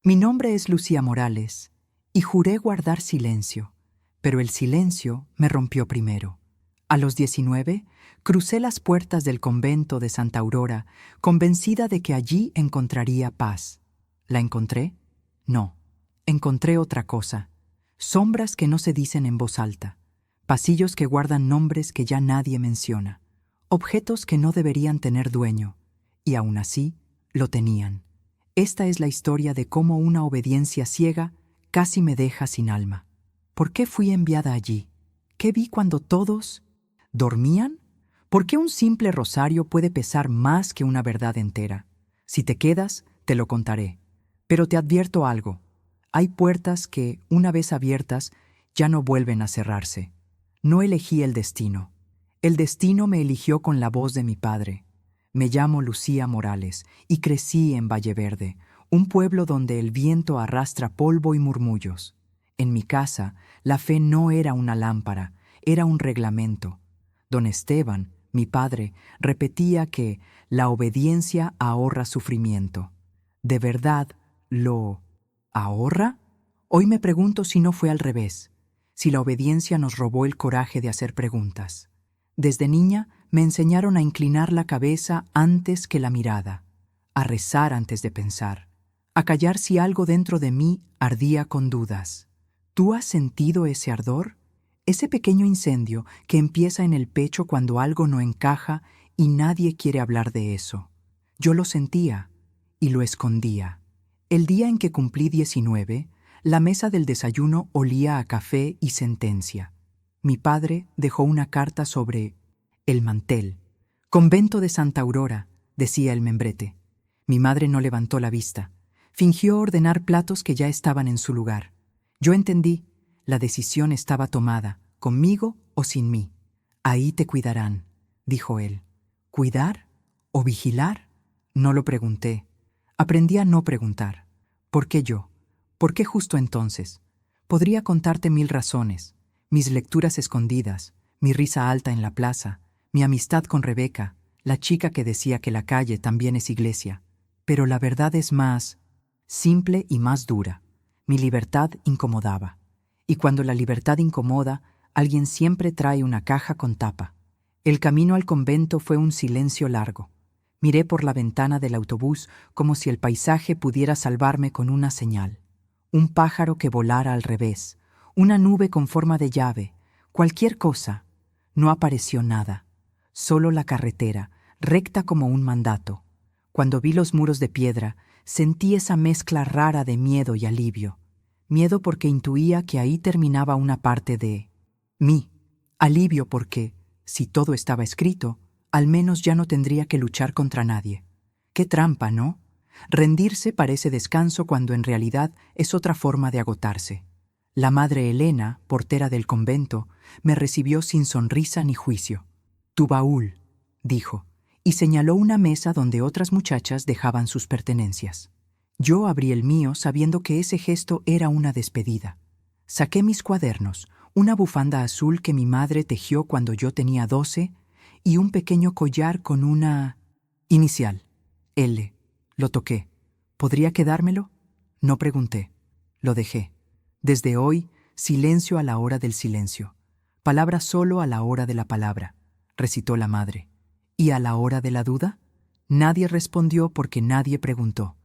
Mi nombre es Lucía Morales, y juré guardar silencio, pero el silencio me rompió primero. A los 19, crucé las puertas del convento de Santa Aurora, convencida de que allí encontraría paz. ¿La encontré? No. Encontré otra cosa. Sombras que no se dicen en voz alta. Pasillos que guardan nombres que ya nadie menciona. Objetos que no deberían tener dueño. Y aún así, lo tenían. Esta es la historia de cómo una obediencia ciega casi me deja sin alma. ¿Por qué fui enviada allí? ¿Qué vi cuando todos dormían? ¿Por qué un simple rosario puede pesar más que una verdad entera? Si te quedas, te lo contaré. Pero te advierto algo. Hay puertas que, una vez abiertas, ya no vuelven a cerrarse. No elegí el destino. El destino me eligió con la voz de mi padre. Me llamo Lucía Morales y crecí en Valleverde, un pueblo donde el viento arrastra polvo y murmullos. En mi casa, la fe no era una lámpara, era un reglamento. Don Esteban, mi padre, repetía que la obediencia ahorra sufrimiento. ¿De verdad lo ahorra? Hoy me pregunto si no fue al revés, si la obediencia nos robó el coraje de hacer preguntas. Desde niña me enseñaron a inclinar la cabeza antes que la mirada, a rezar antes de pensar, a callar si algo dentro de mí ardía con dudas. ¿Tú has sentido ese ardor? Ese pequeño incendio que empieza en el pecho cuando algo no encaja y nadie quiere hablar de eso. Yo lo sentía y lo escondía. El día en que cumplí 19, la mesa del desayuno olía a café y sentencia. Mi padre dejó una carta sobre el mantel. Convento de Santa Aurora, decía el membrete. Mi madre no levantó la vista. Fingió ordenar platos que ya estaban en su lugar. Yo entendí. La decisión estaba tomada, conmigo o sin mí. Ahí te cuidarán, dijo él. ¿Cuidar? ¿O vigilar? No lo pregunté. Aprendí a no preguntar. ¿Por qué yo? ¿Por qué justo entonces? Podría contarte 1000 razones. Mis lecturas escondidas, mi risa alta en la plaza, mi amistad con Rebeca, la chica que decía que la calle también es iglesia. Pero la verdad es más simple y más dura. Mi libertad incomodaba. Y cuando la libertad incomoda, alguien siempre trae una caja con tapa. El camino al convento fue un silencio largo. Miré por la ventana del autobús como si el paisaje pudiera salvarme con una señal. Un pájaro que volara al revés, una nube con forma de llave, cualquier cosa. No apareció nada, solo la carretera, recta como un mandato. Cuando vi los muros de piedra, sentí esa mezcla rara de miedo y alivio. Miedo porque intuía que ahí terminaba una parte de mí. Alivio porque, si todo estaba escrito, al menos ya no tendría que luchar contra nadie. Qué trampa, ¿no? Rendirse parece descanso cuando en realidad es otra forma de agotarse. La madre Elena, portera del convento, me recibió sin sonrisa ni juicio. «Tu baúl», dijo, y señaló una mesa donde otras muchachas dejaban sus pertenencias. Yo abrí el mío sabiendo que ese gesto era una despedida. Saqué mis cuadernos, una bufanda azul que mi madre tejió cuando yo tenía 12 y un pequeño collar con una inicial, L. Lo toqué. ¿Podría quedármelo? No pregunté. Lo dejé. Desde hoy, silencio a la hora del silencio. Palabra solo a la hora de la palabra, recitó la madre. ¿Y a la hora de la duda? Nadie respondió porque nadie preguntó.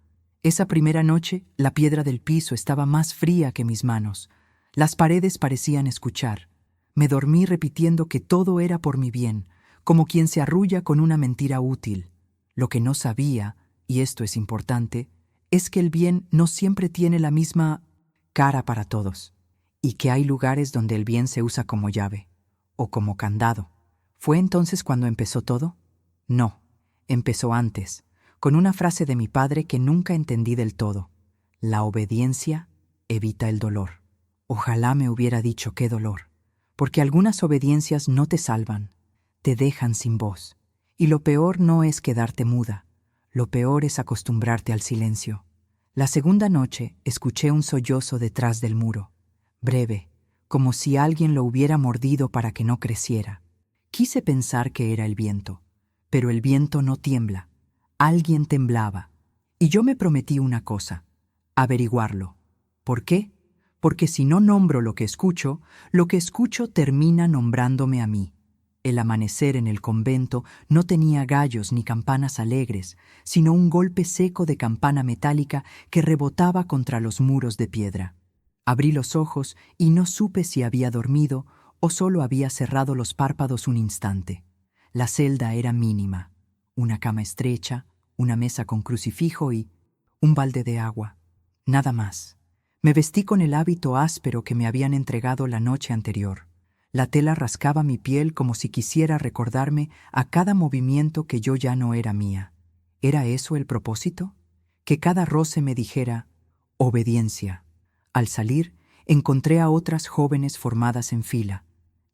Esa primera noche, la piedra del piso estaba más fría que mis manos. Las paredes parecían escuchar. Me dormí repitiendo que todo era por mi bien, como quien se arrulla con una mentira útil. Lo que no sabía, y esto es importante, es que el bien no siempre tiene la misma cara para todos, y que hay lugares donde el bien se usa como llave, o como candado. ¿Fue entonces cuando empezó todo? No, empezó antes, con una frase de mi padre que nunca entendí del todo. La obediencia evita el dolor. Ojalá me hubiera dicho qué dolor, porque algunas obediencias no te salvan, te dejan sin voz. Y lo peor no es quedarte muda, lo peor es acostumbrarte al silencio. La segunda noche escuché un sollozo detrás del muro, breve, como si alguien lo hubiera mordido para que no creciera. Quise pensar que era el viento, pero el viento no tiembla. Alguien temblaba, y yo me prometí una cosa, Averiguarlo. ¿Por qué? Porque si no nombro lo que escucho termina nombrándome a mí. El amanecer en el convento no tenía gallos ni campanas alegres, sino un golpe seco de campana metálica que rebotaba contra los muros de piedra. Abrí los ojos y no supe si había dormido o solo había cerrado los párpados un instante. La celda era mínima. Una cama estrecha, una mesa con crucifijo y un balde de agua. Nada más. Me vestí con el hábito áspero que me habían entregado la noche anterior. La tela rascaba mi piel como si quisiera recordarme a cada movimiento que yo ya no era mía. ¿Era eso el propósito? Que cada roce me dijera, obediencia. Al salir, encontré a otras jóvenes formadas en fila.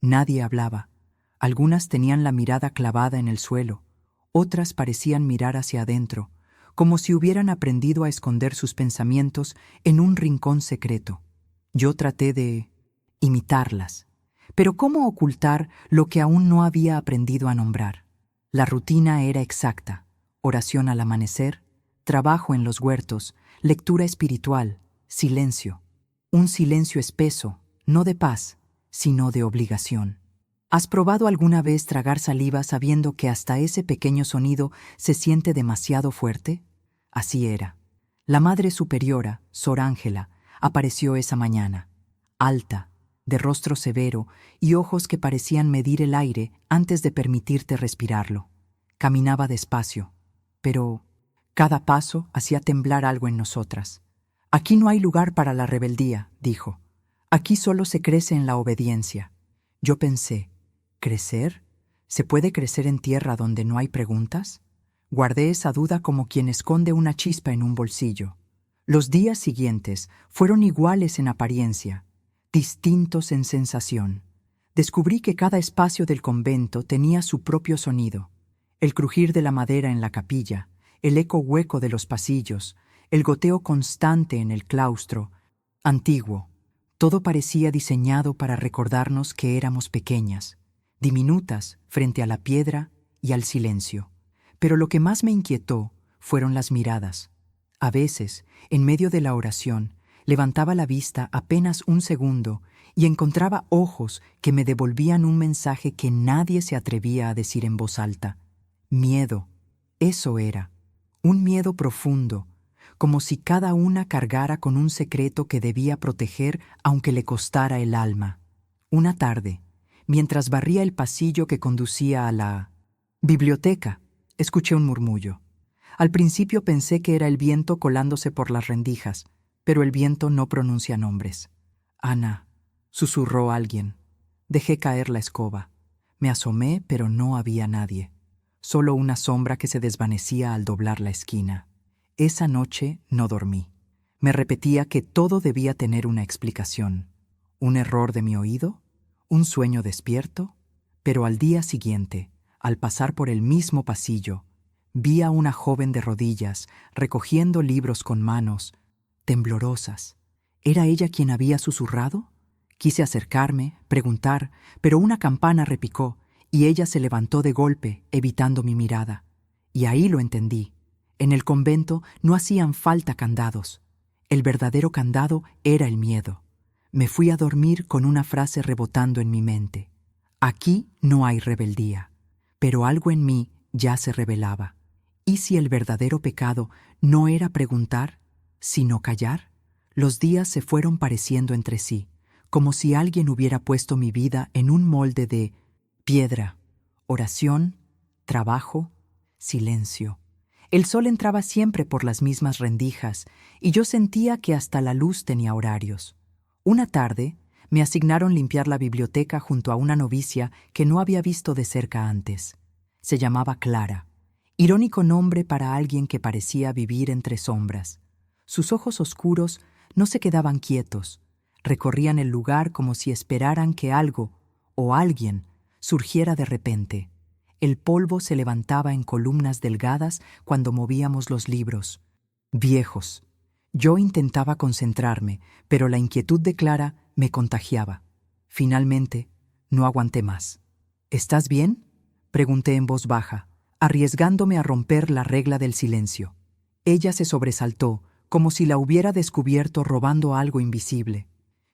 Nadie hablaba. Algunas tenían la mirada clavada en el suelo, otras parecían mirar hacia adentro, como si hubieran aprendido a esconder sus pensamientos en un rincón secreto. Yo traté de imitarlas. Pero ¿cómo ocultar lo que aún no había aprendido a nombrar? La rutina era exacta: oración al amanecer, trabajo en los huertos, lectura espiritual, silencio. Un silencio espeso, no de paz, sino de obligación. ¿Has probado alguna vez tragar saliva sabiendo que hasta ese pequeño sonido se siente demasiado fuerte? Así era. La Madre Superiora, Sor Ángela, apareció esa mañana, alta, de rostro severo y ojos que parecían medir el aire antes de permitirte respirarlo. Caminaba despacio, pero cada paso hacía temblar algo en nosotras. Aquí no hay lugar para la rebeldía, dijo. Aquí solo se crece en la obediencia. Yo pensé, ¿crecer? ¿Se puede crecer en tierra donde no hay preguntas? Guardé esa duda como quien esconde una chispa en un bolsillo. Los días siguientes fueron iguales en apariencia, distintos en sensación. Descubrí que cada espacio del convento tenía su propio sonido: el crujir de la madera en la capilla, el eco hueco de los pasillos, el goteo constante en el claustro. Antiguo. Todo parecía diseñado para recordarnos que éramos pequeñas, diminutas frente a la piedra y al silencio. Pero lo que más me inquietó fueron las miradas. A veces, en medio de la oración, levantaba la vista apenas un segundo y encontraba ojos que me devolvían un mensaje que nadie se atrevía a decir en voz alta. Miedo. Eso era. Un miedo profundo, como si cada una cargara con un secreto que debía proteger aunque le costara el alma. Una tarde, mientras barría el pasillo que conducía a la biblioteca, escuché un murmullo. Al principio pensé que era el viento colándose por las rendijas, pero el viento no pronuncia nombres. Ana, susurró alguien. Dejé caer la escoba. Me asomé, pero no había nadie. Solo una sombra que se desvanecía al doblar la esquina. Esa noche no dormí. Me repetía que todo debía tener una explicación. ¿Un error de mi oído? ¿Un sueño despierto? Pero al día siguiente, al pasar por el mismo pasillo, vi a una joven de rodillas, recogiendo libros con manos temblorosas. ¿Era ella quien había susurrado? Quise acercarme, preguntar, pero una campana repicó y ella se levantó de golpe, evitando mi mirada. Y ahí lo entendí. En el convento no hacían falta candados. El verdadero candado era el miedo. Me fui a dormir con una frase rebotando en mi mente. Aquí no hay rebeldía, pero algo en mí ya se rebelaba. ¿Y si el verdadero pecado no era preguntar, sino callar? Los días se fueron pareciendo entre sí, como si alguien hubiera puesto mi vida en un molde de piedra, oración, trabajo, silencio. El sol entraba siempre por las mismas rendijas y yo sentía que hasta la luz tenía horarios. Una tarde me asignaron limpiar la biblioteca junto a una novicia que no había visto de cerca antes. Se llamaba Clara, irónico nombre para alguien que parecía vivir entre sombras. Sus ojos oscuros no se quedaban quietos, recorrían el lugar como si esperaran que algo o alguien surgiera de repente. El polvo se levantaba en columnas delgadas cuando movíamos los libros. Viejos. Yo intentaba concentrarme, pero la inquietud de Clara me contagiaba. Finalmente, no aguanté más. ¿Estás bien?, pregunté en voz baja, arriesgándome a romper la regla del silencio. Ella se sobresaltó, como si la hubiera descubierto robando algo invisible.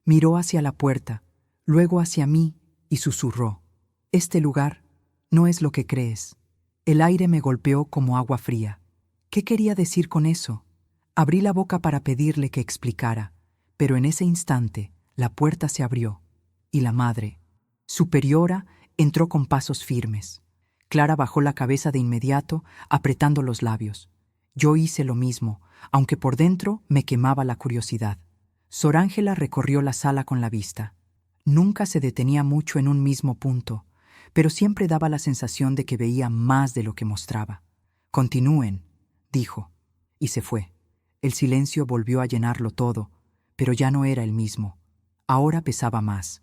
Miró hacia la puerta, luego hacia mí y susurró: «Este lugar no es lo que crees». El aire me golpeó como agua fría. ¿Qué quería decir con eso? Abrí la boca para pedirle que explicara, pero en ese instante la puerta se abrió y la madre, superiora, entró con pasos firmes. Clara bajó la cabeza de inmediato, apretando los labios. Yo hice lo mismo, aunque por dentro me quemaba la curiosidad. Sor Ángela recorrió la sala con la vista. Nunca se detenía mucho en un mismo punto, pero siempre daba la sensación de que veía más de lo que mostraba. «Continúen», dijo, y se fue. El silencio volvió a llenarlo todo, pero ya no era el mismo. Ahora pesaba más.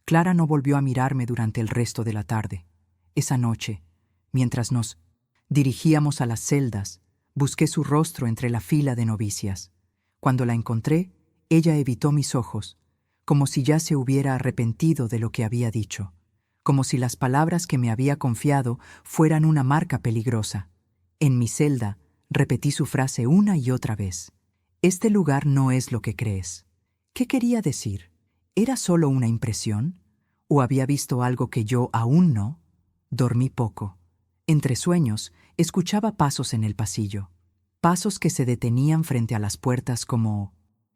Clara no volvió a mirarme durante el resto de la tarde. Esa noche, mientras nos dirigíamos a las celdas, busqué su rostro entre la fila de novicias. Cuando la encontré, ella evitó mis ojos, como si ya se hubiera arrepentido de lo que había dicho, como si las palabras que me había confiado fueran una marca peligrosa. En mi celda, repetí su frase una y otra vez. «Este lugar no es lo que crees». ¿Qué quería decir? ¿Era solo una impresión? ¿O había visto algo que yo aún no? Dormí poco. Entre sueños, escuchaba pasos en el pasillo. Pasos que se detenían frente a las puertas como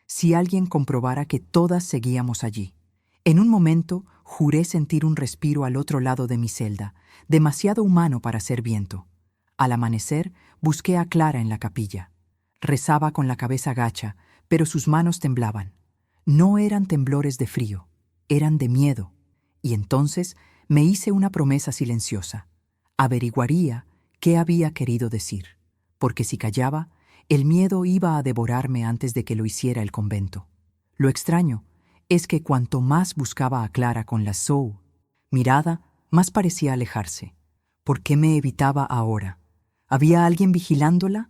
si alguien comprobara que todas seguíamos allí. En un momento, juré sentir un respiro al otro lado de mi celda, demasiado humano para ser viento. Al amanecer, busqué a Clara en la capilla. Rezaba con la cabeza gacha, pero sus manos temblaban. No eran temblores de frío, eran de miedo. Y entonces me hice una promesa silenciosa. Averiguaría qué había querido decir, porque si callaba, el miedo iba a devorarme antes de que lo hiciera el convento. Lo extraño es que cuanto más buscaba a Clara con la mirada, más parecía alejarse. ¿Por qué me evitaba ahora? ¿Había alguien vigilándola?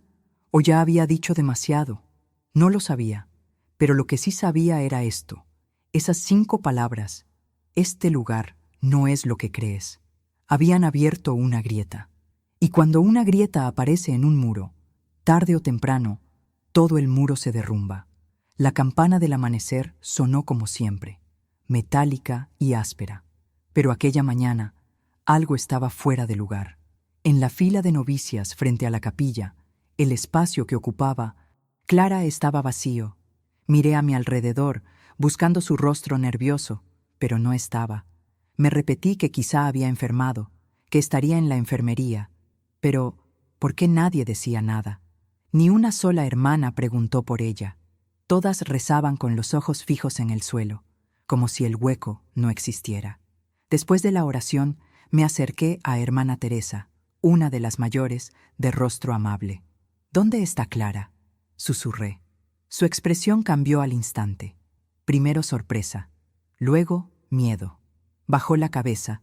¿O ya había dicho demasiado? No lo sabía, pero lo que sí sabía era esto. Esas 5 palabras: «Este lugar no es lo que crees», habían abierto una grieta. Y cuando una grieta aparece en un muro, tarde o temprano, todo el muro se derrumba. La campana del amanecer sonó como siempre, metálica y áspera. Pero aquella mañana, algo estaba fuera de lugar. En la fila de novicias frente a la capilla, el espacio que ocupaba, Clara estaba vacío. Miré a mi alrededor, buscando su rostro nervioso, pero no estaba. Me repetí que quizá había enfermado, que estaría en la enfermería. Pero, ¿por qué nadie decía nada? Ni una sola hermana preguntó por ella. Todas rezaban con los ojos fijos en el suelo, como si el hueco no existiera. Después de la oración, me acerqué a hermana Teresa, una de las mayores, de rostro amable. «¿Dónde está Clara?», susurré. Su expresión cambió al instante. Primero sorpresa, luego miedo. Bajó la cabeza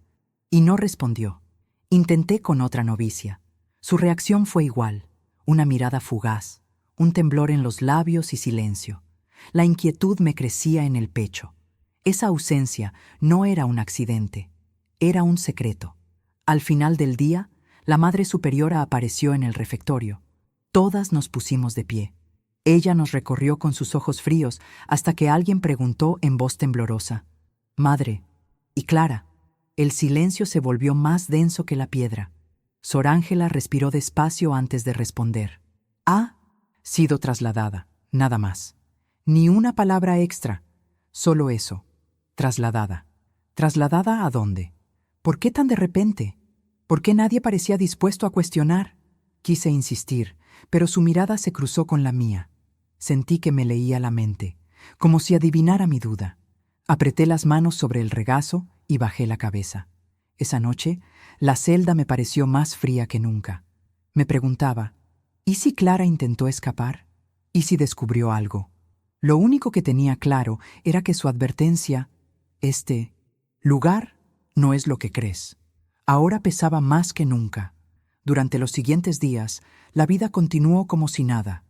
y no respondió. Intenté con otra novicia. Su reacción fue igual, una mirada fugaz, un temblor en los labios y silencio. La inquietud me crecía en el pecho. Esa ausencia no era un accidente, era un secreto. Al final del día, la Madre Superiora apareció en el refectorio. Todas nos pusimos de pie. Ella nos recorrió con sus ojos fríos hasta que alguien preguntó en voz temblorosa: «Madre, ¿y Clara?». El silencio se volvió más denso que la piedra. Sor Ángela respiró despacio antes de responder. «Ha sido trasladada, nada más. Ni una palabra extra, solo eso, trasladada». ¿Trasladada a dónde? ¿Por qué tan de repente? ¿Por qué nadie parecía dispuesto a cuestionar? Quise insistir, pero su mirada se cruzó con la mía. Sentí que me leía la mente, como si adivinara mi duda. Apreté las manos sobre el regazo y bajé la cabeza. Esa noche, la celda me pareció más fría que nunca. Me preguntaba, ¿y si Clara intentó escapar? ¿Y si descubrió algo? Lo único que tenía claro era que su advertencia, «Este lugar no es lo que crees», ahora pesaba más que nunca. Durante los siguientes días, la vida continuó como si nada.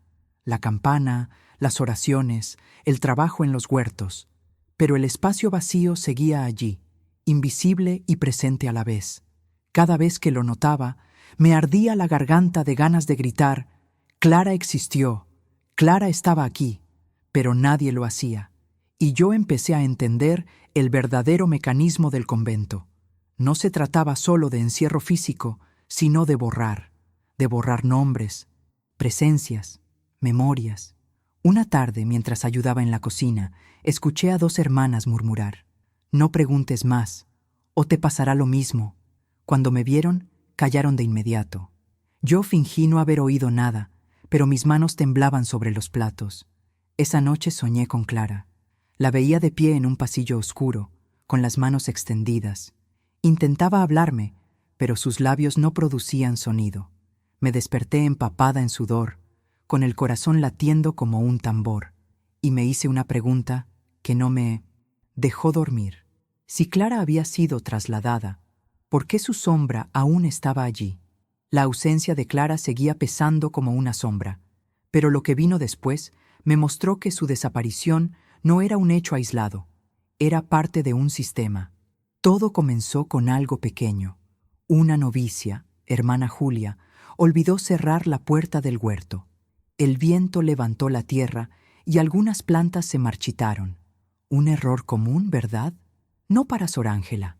La campana, las oraciones, el trabajo en los huertos. Pero el espacio vacío seguía allí, invisible y presente a la vez. Cada vez que lo notaba, me ardía la garganta de ganas de gritar: «Clara existió, Clara estaba aquí, pero nadie lo hacía, y yo empecé a entender el verdadero mecanismo del convento. No se trataba solo de encierro físico, sino de borrar nombres, presencias, memorias. Una tarde, mientras ayudaba en la cocina, escuché a 2 hermanas murmurar: «No preguntes más, o te pasará lo mismo». Cuando me vieron, callaron de inmediato. Yo fingí no haber oído nada, pero mis manos temblaban sobre los platos. Esa noche soñé con Clara. La veía de pie en un pasillo oscuro, con las manos extendidas. Intentaba hablarme, pero sus labios no producían sonido. Me desperté empapada en sudor, con el corazón latiendo como un tambor, y me hice una pregunta que no me dejó dormir. Si Clara había sido trasladada, ¿por qué su sombra aún estaba allí? La ausencia de Clara seguía pesando como una sombra, pero lo que vino después me mostró que su desaparición no era un hecho aislado, era parte de un sistema. Todo comenzó con algo pequeño. Una novicia, hermana Julia, olvidó cerrar la puerta del huerto. El viento levantó la tierra y algunas plantas se marchitaron. Un error común, ¿verdad? No para Sor Ángela.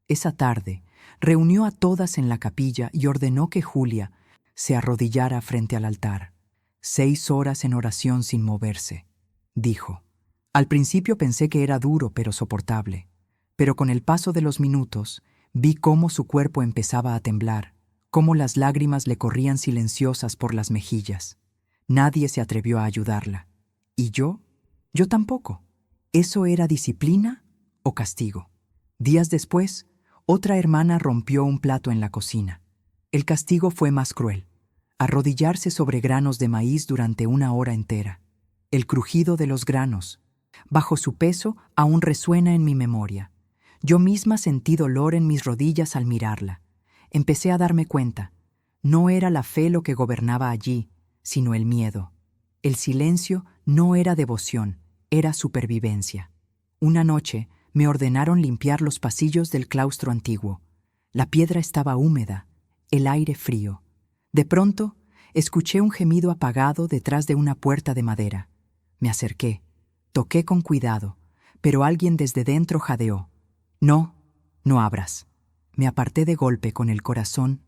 Esa tarde, reunió a todas en la capilla y ordenó que Julia se arrodillara frente al altar. 6 horas en oración sin moverse, dijo. Al principio pensé que era duro pero soportable, pero con el paso de los minutos vi cómo su cuerpo empezaba a temblar, cómo las lágrimas le corrían silenciosas por las mejillas. Nadie se atrevió a ayudarla. ¿Y yo? Yo tampoco. ¿Eso era disciplina o castigo? Días después, otra hermana rompió un plato en la cocina. El castigo fue más cruel: arrodillarse sobre granos de maíz durante 1 hora entera. El crujido de los granos, bajo su peso, aún resuena en mi memoria. Yo misma sentí dolor en mis rodillas al mirarla. Empecé a darme cuenta. No era la fe lo que gobernaba allí, sino el miedo. El silencio no era devoción, era supervivencia. Una noche me ordenaron limpiar los pasillos del claustro antiguo. La piedra estaba húmeda, el aire frío. De pronto, escuché un gemido apagado detrás de una puerta de madera. Me acerqué, toqué con cuidado, pero alguien desde dentro jadeó: «No, no abras». Me aparté de golpe con el corazón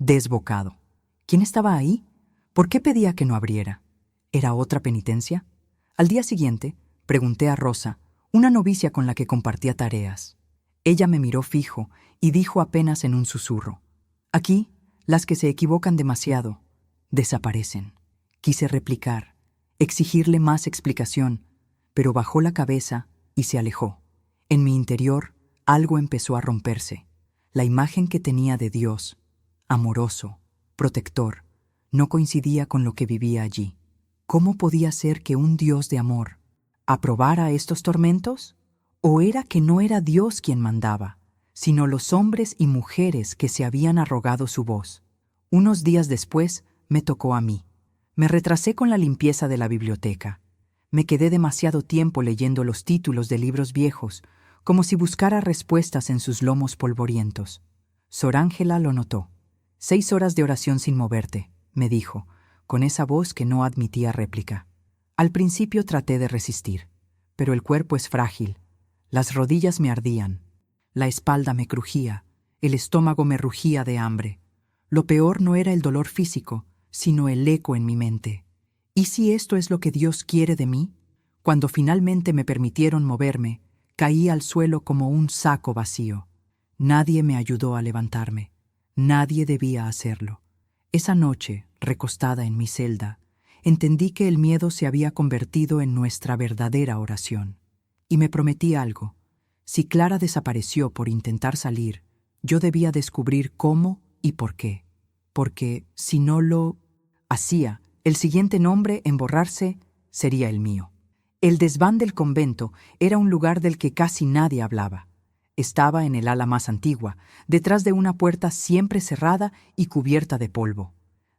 desbocado. ¿Quién estaba ahí? ¿Por qué pedía que no abriera? ¿Era otra penitencia? Al día siguiente, pregunté a Rosa, una novicia con la que compartía tareas. Ella me miró fijo y dijo apenas en un susurro: «Aquí, las que se equivocan demasiado desaparecen». Quise replicar, exigirle más explicación, pero bajó la cabeza y se alejó. En mi interior, algo empezó a romperse. La imagen que tenía de Dios, amoroso, protector, no coincidía con lo que vivía allí. ¿Cómo podía ser que un Dios de amor aprobara estos tormentos? ¿O era que no era Dios quien mandaba, sino los hombres y mujeres que se habían arrogado su voz? Unos días después me tocó a mí. Me retrasé con la limpieza de la biblioteca. Me quedé demasiado tiempo leyendo los títulos de libros viejos, como si buscara respuestas en sus lomos polvorientos. Sor Ángela lo notó. 6 horas de oración sin moverte, me dijo, con esa voz que no admitía réplica. Al principio traté de resistir, pero el cuerpo es frágil. Las rodillas me ardían, la espalda me crujía, el estómago me rugía de hambre. Lo peor no era el dolor físico, sino el eco en mi mente. ¿Y si esto es lo que Dios quiere de mí? Cuando finalmente me permitieron moverme, caí al suelo como un saco vacío. Nadie me ayudó a levantarme. Nadie debía hacerlo. Esa noche, recostada en mi celda, entendí que el miedo se había convertido en nuestra verdadera oración. Y me prometí algo. Si Clara desapareció por intentar salir, yo debía descubrir cómo y por qué. Porque si no lo hacía, el siguiente nombre en borrarse sería el mío. El desván del convento era un lugar del que casi nadie hablaba. Estaba en el ala más antigua, detrás de una puerta siempre cerrada y cubierta de polvo.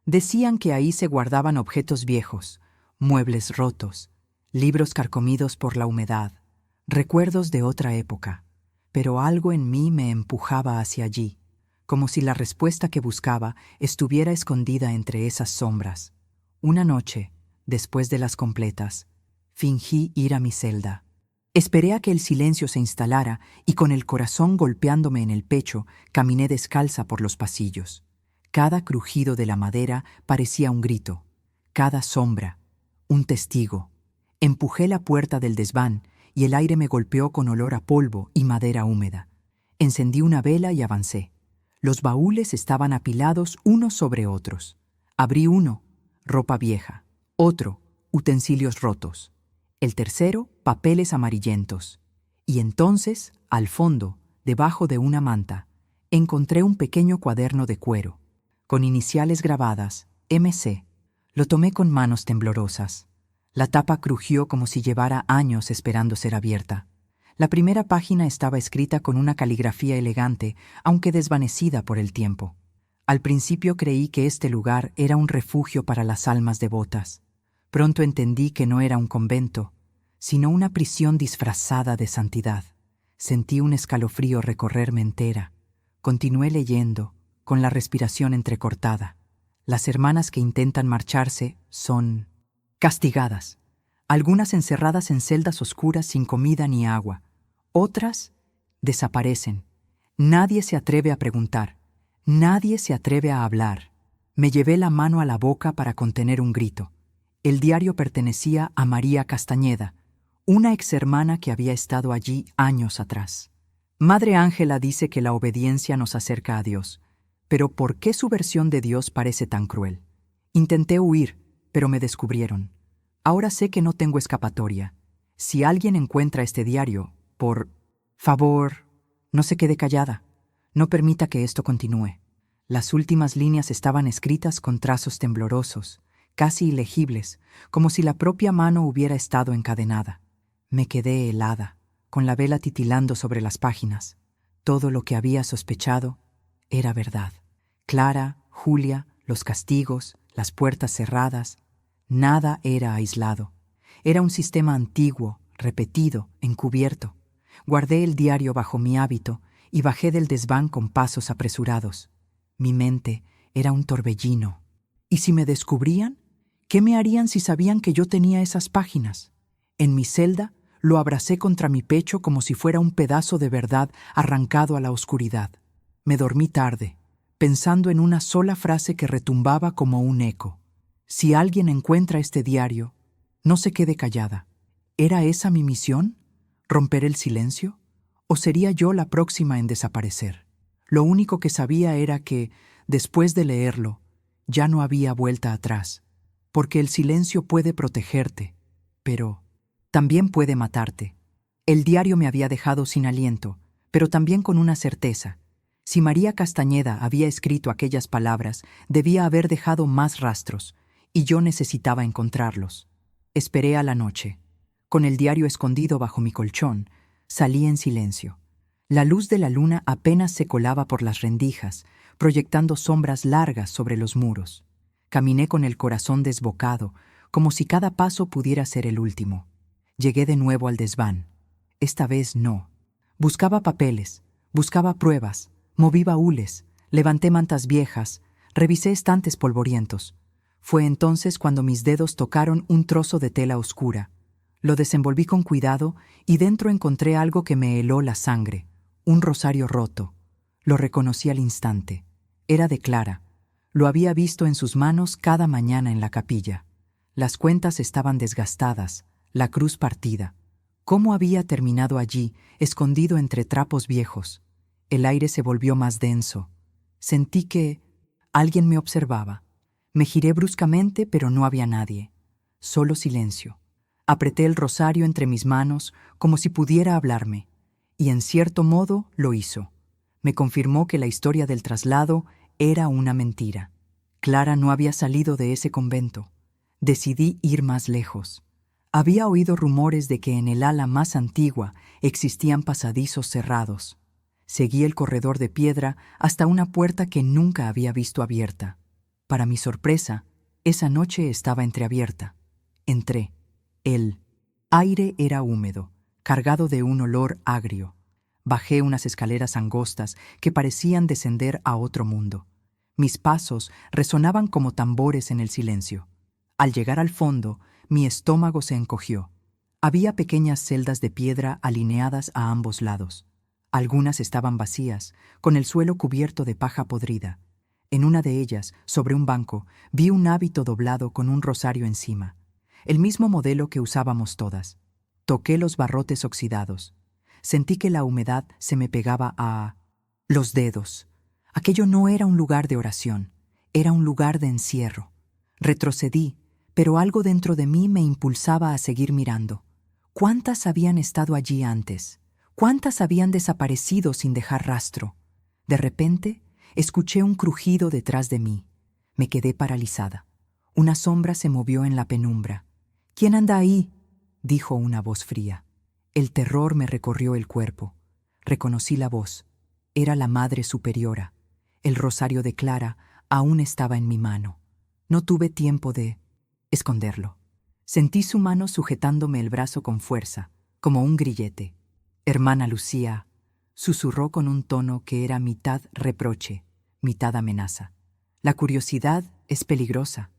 Decían que ahí se guardaban objetos viejos, muebles rotos, libros carcomidos por la humedad, recuerdos de otra época. Pero algo en mí me empujaba hacia allí, como si la respuesta que buscaba estuviera escondida entre esas sombras. Una noche, Después de las completas, fingí ir a mi celda. Esperé a que el silencio se instalara y con el corazón golpeándome en el pecho, caminé descalza por los pasillos. Cada crujido de la madera parecía un grito, cada sombra, un testigo. Empujé la puerta del desván y el aire me golpeó con olor a polvo y madera húmeda. Encendí una vela y avancé. Los baúles estaban apilados unos sobre otros. Abrí uno, ropa vieja. Otro, utensilios rotos. El tercero, papeles amarillentos. Y entonces, al fondo, debajo de una manta, encontré un pequeño cuaderno de cuero, con iniciales grabadas, MC. Lo tomé con manos temblorosas. La tapa crujió como si llevara años esperando ser abierta. La primera página estaba escrita con una caligrafía elegante, aunque desvanecida por el tiempo. Al principio creí que este lugar era un refugio para las almas devotas. Pronto entendí que no era un convento, sino una prisión disfrazada de santidad. Sentí un escalofrío recorrerme entera. Continué leyendo, con la respiración entrecortada. Las hermanas que intentan marcharse son castigadas. Algunas encerradas en celdas oscuras sin comida ni agua. Otras desaparecen. Nadie se atreve a preguntar. Nadie se atreve a hablar. Me llevé la mano a la boca para contener un grito. El diario pertenecía a María Castañeda, una exhermana que había estado allí años atrás. Madre Ángela dice que la obediencia nos acerca a Dios, pero ¿por qué su versión de Dios parece tan cruel? Intenté huir, pero me descubrieron. Ahora sé que no tengo escapatoria. Si alguien encuentra este diario, por favor, no se quede callada. No permita que esto continúe. Las últimas líneas estaban escritas con trazos temblorosos, casi ilegibles, como si la propia mano hubiera estado encadenada. Me quedé helada, con la vela titilando sobre las páginas. Todo lo que había sospechado era verdad. Clara, Julia, los castigos, las puertas cerradas, nada era aislado. Era un sistema antiguo, repetido, encubierto. Guardé el diario bajo mi hábito y bajé del desván con pasos apresurados. Mi mente era un torbellino. ¿Y si me descubrían? ¿Qué me harían si sabían que yo tenía esas páginas? En mi celda lo abracé contra mi pecho como si fuera un pedazo de verdad arrancado a la oscuridad. Me dormí tarde, pensando en una sola frase que retumbaba como un eco. Si alguien encuentra este diario, no se quede callada. ¿Era esa mi misión? ¿Romper el silencio? ¿O sería yo la próxima en desaparecer? Lo único que sabía era que, después de leerlo, ya no había vuelta atrás, porque el silencio puede protegerte, pero también puede matarte. El diario me había dejado sin aliento, pero también con una certeza. Si María Castañeda había escrito aquellas palabras, debía haber dejado más rastros, y yo necesitaba encontrarlos. Esperé a la noche. Con el diario escondido bajo mi colchón, salí en silencio. La luz de la luna apenas se colaba por las rendijas, proyectando sombras largas sobre los muros. Caminé con el corazón desbocado, como si cada paso pudiera ser el último. Llegué de nuevo al desván. Esta vez no. Buscaba papeles, buscaba pruebas, moví baúles, levanté mantas viejas, revisé estantes polvorientos. Fue entonces cuando mis dedos tocaron un trozo de tela oscura. Lo desenvolví con cuidado y dentro encontré algo que me heló la sangre, un rosario roto. Lo reconocí al instante. Era de Clara. Lo había visto en sus manos cada mañana en la capilla. Las cuentas estaban desgastadas, la cruz partida. ¿Cómo había terminado allí, escondido entre trapos viejos? El aire se volvió más denso. Sentí que alguien me observaba. Me giré bruscamente, pero no había nadie. Solo silencio. Apreté el rosario entre mis manos como si pudiera hablarme, y en cierto modo lo hizo. Me confirmó que la historia del traslado era una mentira. Clara no había salido de ese convento. Decidí ir más lejos. Había oído rumores de que en el ala más antigua existían pasadizos cerrados. Seguí el corredor de piedra hasta una puerta que nunca había visto abierta. Para mi sorpresa, esa noche estaba entreabierta. Entré. El aire era húmedo, cargado de un olor agrio. Bajé unas escaleras angostas que parecían descender a otro mundo. Mis pasos resonaban como tambores en el silencio. Al llegar al fondo, mi estómago se encogió. Había pequeñas celdas de piedra alineadas a ambos lados. Algunas estaban vacías, con el suelo cubierto de paja podrida. En una de ellas, sobre un banco, vi un hábito doblado con un rosario encima. El mismo modelo que usábamos todas. Toqué los barrotes oxidados. Sentí que la humedad se me pegaba a los dedos. Aquello no era un lugar de oración, era un lugar de encierro. Retrocedí, pero algo dentro de mí me impulsaba a seguir mirando. ¿Cuántas habían estado allí antes? ¿Cuántas habían desaparecido sin dejar rastro? De repente, escuché un crujido detrás de mí. Me quedé paralizada. Una sombra se movió en la penumbra. «¿Quién anda ahí?», dijo una voz fría. El terror me recorrió el cuerpo. Reconocí la voz. Era la Madre Superiora. El rosario de Clara aún estaba en mi mano. No tuve tiempo de esconderlo. Sentí su mano sujetándome el brazo con fuerza, como un grillete. «Hermana Lucía», susurró con un tono que era mitad reproche, mitad amenaza. «La curiosidad es peligrosa».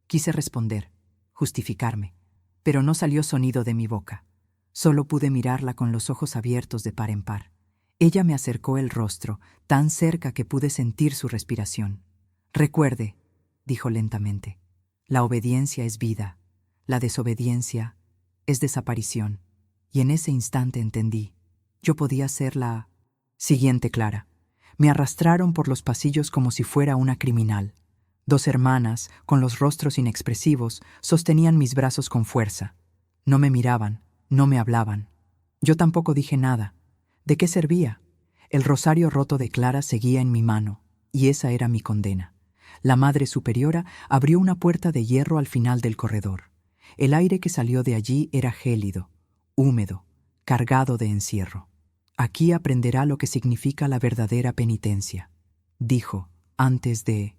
Quise responder, justificarme, pero no salió sonido de mi boca. Solo pude mirarla con los ojos abiertos de par en par. Ella me acercó el rostro, tan cerca que pude sentir su respiración. «Recuerde», dijo lentamente, «la obediencia es vida, la desobediencia es desaparición». Y en ese instante entendí. Yo podía ser la siguiente Clara. Me arrastraron por los pasillos como si fuera una criminal. Dos hermanas, con los rostros inexpresivos, sostenían mis brazos con fuerza. No me miraban, no me hablaban. Yo tampoco dije nada. ¿De qué servía? El rosario roto de Clara seguía en mi mano, y esa era mi condena. La Madre Superiora abrió una puerta de hierro al final del corredor. El aire que salió de allí era gélido, húmedo, cargado de encierro. «Aquí aprenderá lo que significa la verdadera penitencia», dijo, antes de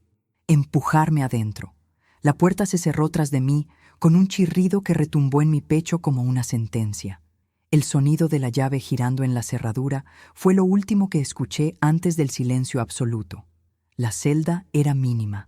empujarme adentro. La puerta se cerró tras de mí con un chirrido que retumbó en mi pecho como una sentencia. El sonido de la llave girando en la cerradura fue lo último que escuché antes del silencio absoluto. La celda era mínima,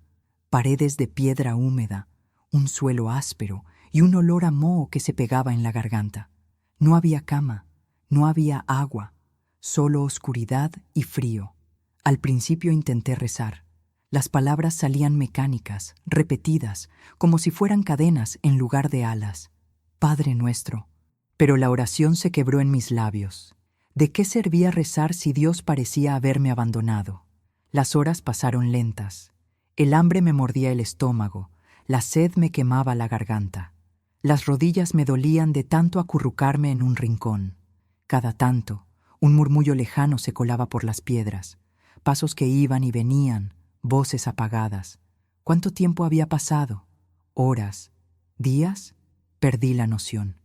paredes de piedra húmeda, un suelo áspero y un olor a moho que se pegaba en la garganta. No había cama, no había agua, solo oscuridad y frío. Al principio intenté rezar. Las palabras salían mecánicas, repetidas, como si fueran cadenas en lugar de alas. «Padre nuestro». Pero la oración se quebró en mis labios. ¿De qué servía rezar si Dios parecía haberme abandonado? Las horas pasaron lentas. El hambre me mordía el estómago, la sed me quemaba la garganta. Las rodillas me dolían de tanto acurrucarme en un rincón. Cada tanto, un murmullo lejano se colaba por las piedras, pasos que iban y venían, voces apagadas. ¿Cuánto tiempo había pasado? ¿Horas? ¿Días? Perdí la noción.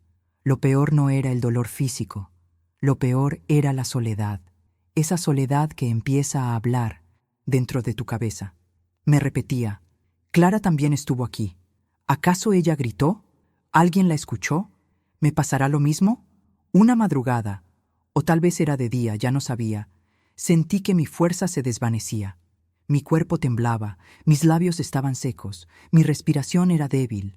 Lo peor no era el dolor físico, lo peor era la soledad, esa soledad que empieza a hablar dentro de tu cabeza. Me repetía, «Clara también estuvo aquí. ¿Acaso ella gritó? ¿Alguien la escuchó? ¿Me pasará lo mismo?» Una madrugada, o tal vez era de día, ya no sabía, sentí que mi fuerza se desvanecía. Mi cuerpo temblaba, mis labios estaban secos, mi respiración era débil.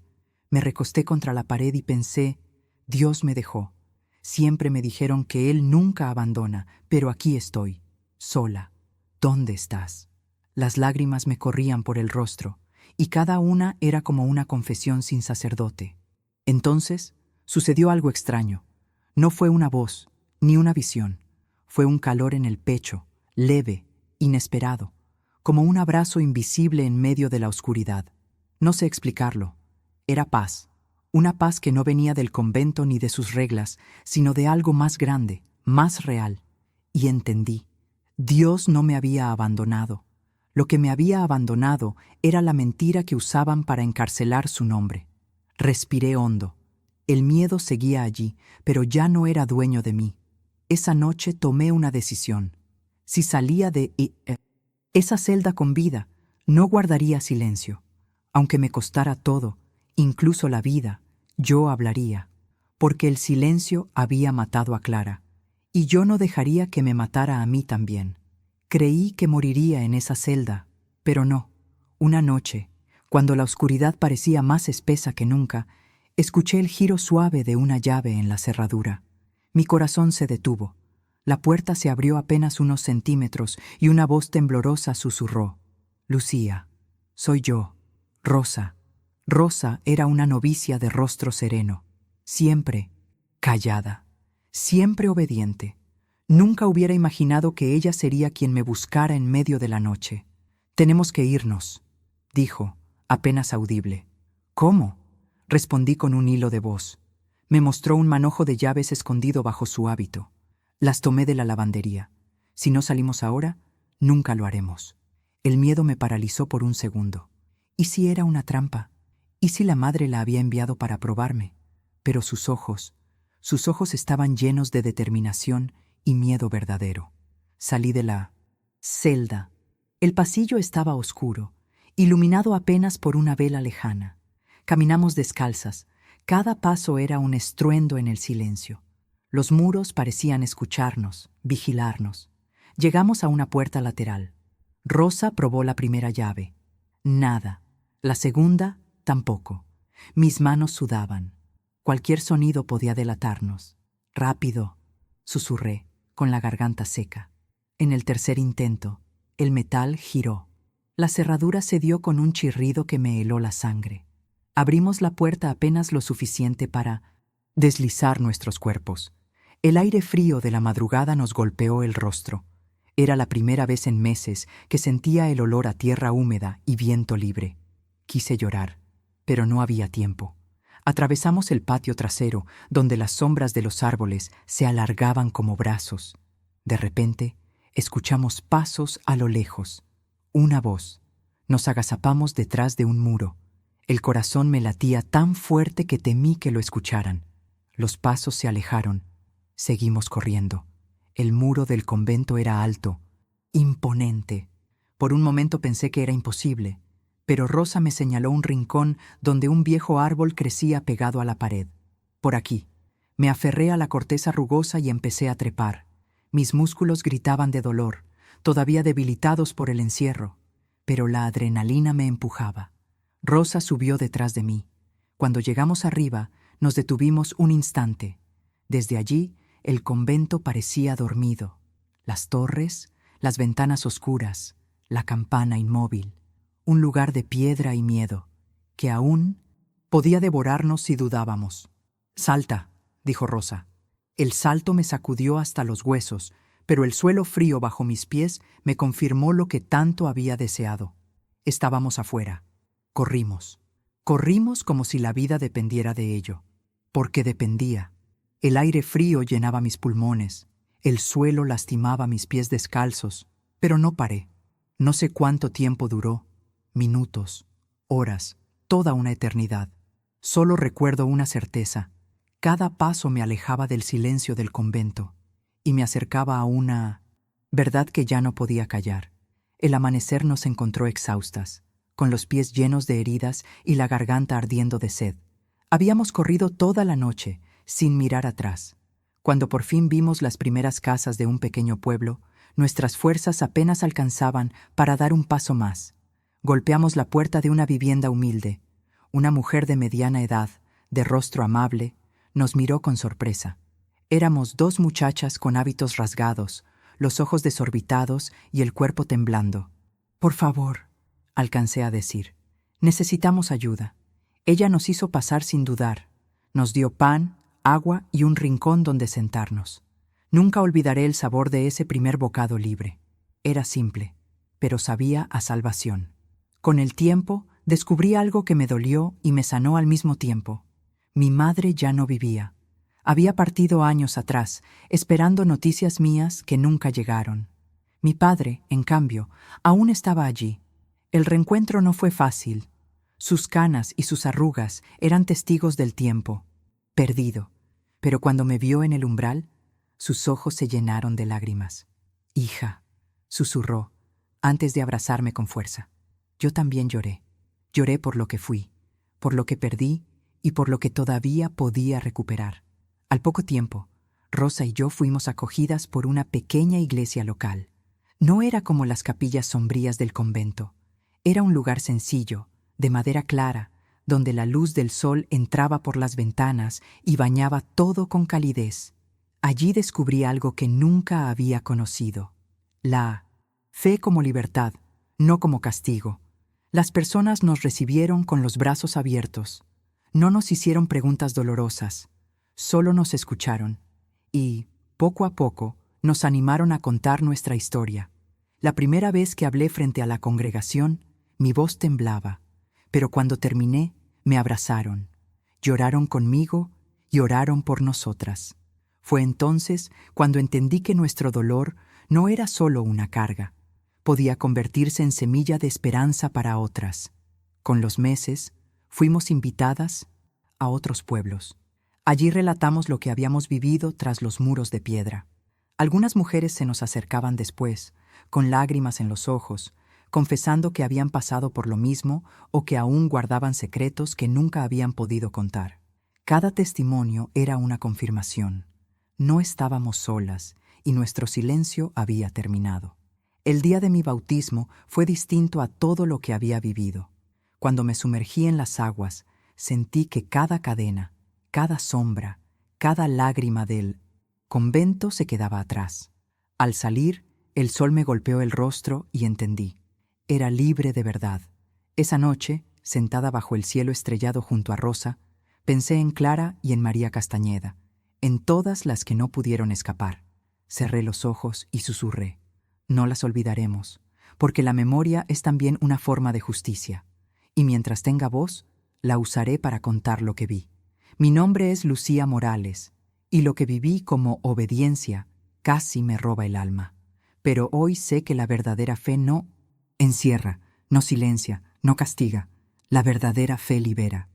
Me recosté contra la pared y pensé, Dios me dejó. Siempre me dijeron que Él nunca abandona, pero aquí estoy, sola. ¿Dónde estás? Las lágrimas me corrían por el rostro, y cada una era como una confesión sin sacerdote. Entonces, sucedió algo extraño. No fue una voz, ni una visión. Fue un calor en el pecho, leve, inesperado, como un abrazo invisible en medio de la oscuridad. No sé explicarlo. Era paz. Una paz que no venía del convento ni de sus reglas, sino de algo más grande, más real. Y entendí. Dios no me había abandonado. Lo que me había abandonado era la mentira que usaban para encarcelar su nombre. Respiré hondo. El miedo seguía allí, pero ya no era dueño de mí. Esa noche tomé una decisión. Si salía de esa celda con vida, no guardaría silencio. Aunque me costara todo, incluso la vida, yo hablaría, porque el silencio había matado a Clara, y yo no dejaría que me matara a mí también. Creí que moriría en esa celda, pero no. Una noche, Cuando la oscuridad parecía más espesa que nunca, escuché el giro suave de una llave en la cerradura. Mi corazón se detuvo. La puerta se abrió apenas unos centímetros y una voz temblorosa susurró: «Lucía, soy yo, Rosa». Rosa era una novicia de rostro sereno, siempre callada, siempre obediente. Nunca hubiera imaginado que ella sería quien me buscara en medio de la noche. «Tenemos que irnos», dijo, apenas audible. «¿Cómo?», respondí con un hilo de voz. Me mostró un manojo de llaves escondido bajo su hábito. Las tomé de la lavandería. Si no salimos ahora, nunca lo haremos. El miedo me paralizó por un segundo. ¿Y si era una trampa? ¿Y si la madre la había enviado para probarme? Pero sus ojos estaban llenos de determinación y miedo verdadero. Salí de la celda. El pasillo estaba oscuro, iluminado apenas por una vela lejana. Caminamos descalzas. Cada paso era un estruendo en el silencio. Los muros parecían escucharnos, vigilarnos. Llegamos a una puerta lateral. Rosa probó la primera llave. Nada. La segunda, tampoco. Mis manos sudaban. Cualquier sonido podía delatarnos. «Rápido», susurré, con la garganta seca. En el tercer intento, el metal giró. La cerradura cedió con un chirrido que me heló la sangre. Abrimos la puerta apenas lo suficiente para deslizar nuestros cuerpos. El aire frío de la madrugada nos golpeó el rostro. Era la primera vez en meses que sentía el olor a tierra húmeda y viento libre. Quise llorar, pero no había tiempo. Atravesamos el patio trasero, donde las sombras de los árboles se alargaban como brazos. De repente, escuchamos pasos a lo lejos. Una voz. Nos agazapamos detrás de un muro. El corazón me latía tan fuerte que temí que lo escucharan. Los pasos se alejaron. Seguimos corriendo. El muro del convento era alto, imponente. Por un momento pensé que era imposible, pero Rosa me señaló un rincón donde un viejo árbol crecía pegado a la pared. Por aquí. Me aferré a la corteza rugosa y empecé a trepar. Mis músculos gritaban de dolor, todavía debilitados por el encierro, pero la adrenalina me empujaba. Rosa subió detrás de mí. Cuando llegamos arriba, nos detuvimos un instante. Desde allí, el convento parecía dormido. Las torres, las ventanas oscuras, la campana inmóvil. Un lugar de piedra y miedo, que aún podía devorarnos si dudábamos. «Salta», dijo Rosa. El salto me sacudió hasta los huesos, pero el suelo frío bajo mis pies me confirmó lo que tanto había deseado. Estábamos afuera. Corrimos. Corrimos como si la vida dependiera de ello. Porque dependía. El aire frío llenaba mis pulmones. El suelo lastimaba mis pies descalzos. Pero no paré. No sé cuánto tiempo duró. Minutos, horas, toda una eternidad. Solo recuerdo una certeza. Cada paso me alejaba del silencio del convento y me acercaba a una verdad que ya no podía callar. El amanecer nos encontró exhaustas, con los pies llenos de heridas y la garganta ardiendo de sed. Habíamos corrido toda la noche, sin mirar atrás. Cuando por fin vimos las primeras casas de un pequeño pueblo, nuestras fuerzas apenas alcanzaban para dar un paso más. Golpeamos la puerta de una vivienda humilde. Una mujer de mediana edad, de rostro amable, nos miró con sorpresa. Éramos dos muchachas con hábitos rasgados, los ojos desorbitados y el cuerpo temblando. «Por favor», alcancé a decir, «necesitamos ayuda». Ella nos hizo pasar sin dudar. Nos dio pan, agua y un rincón donde sentarnos. Nunca olvidaré el sabor de ese primer bocado libre. Era simple, pero sabía a salvación. Con el tiempo, descubrí algo que me dolió y me sanó al mismo tiempo. Mi madre ya no vivía. Había partido años atrás, esperando noticias mías que nunca llegaron. Mi padre, en cambio, aún estaba allí. El reencuentro no fue fácil. Sus canas y sus arrugas eran testigos del tiempo. Perdido. Pero cuando me vio en el umbral, sus ojos se llenaron de lágrimas. «Hija», susurró, antes de abrazarme con fuerza. Yo también lloré. Lloré por lo que fui, por lo que perdí y por lo que todavía podía recuperar. Al poco tiempo, Rosa y yo fuimos acogidas por una pequeña iglesia local. No era como las capillas sombrías del convento. Era un lugar sencillo, de madera clara, donde la luz del sol entraba por las ventanas y bañaba todo con calidez. Allí descubrí algo que nunca había conocido: la fe como libertad, no como castigo. Las personas nos recibieron con los brazos abiertos. No nos hicieron preguntas dolorosas, solo nos escucharon y, poco a poco, nos animaron a contar nuestra historia. La primera vez que hablé frente a la congregación, mi voz temblaba, pero cuando terminé, me abrazaron, lloraron conmigo y oraron por nosotras. Fue entonces cuando entendí que nuestro dolor no era solo una carga, podía convertirse en semilla de esperanza para otras. Con los meses, fuimos invitadas a otros pueblos. Allí relatamos lo que habíamos vivido tras los muros de piedra. Algunas mujeres se nos acercaban después, con lágrimas en los ojos, confesando que habían pasado por lo mismo o que aún guardaban secretos que nunca habían podido contar. Cada testimonio era una confirmación. No estábamos solas y nuestro silencio había terminado. El día de mi bautismo fue distinto a todo lo que había vivido. Cuando me sumergí en las aguas, sentí que cada cadena, cada sombra, cada lágrima del convento se quedaba atrás. Al salir, el sol me golpeó el rostro y entendí. Era libre de verdad. Esa noche, sentada bajo el cielo estrellado junto a Rosa, pensé en Clara y en María Castañeda, en todas las que no pudieron escapar. Cerré los ojos y susurré: no las olvidaremos, porque la memoria es también una forma de justicia, y mientras tenga voz, la usaré para contar lo que vi. Mi nombre es Lucía Morales, y lo que viví como obediencia casi me roba el alma. Pero hoy sé que la verdadera fe no encierra, no silencia, no castiga. La verdadera fe libera.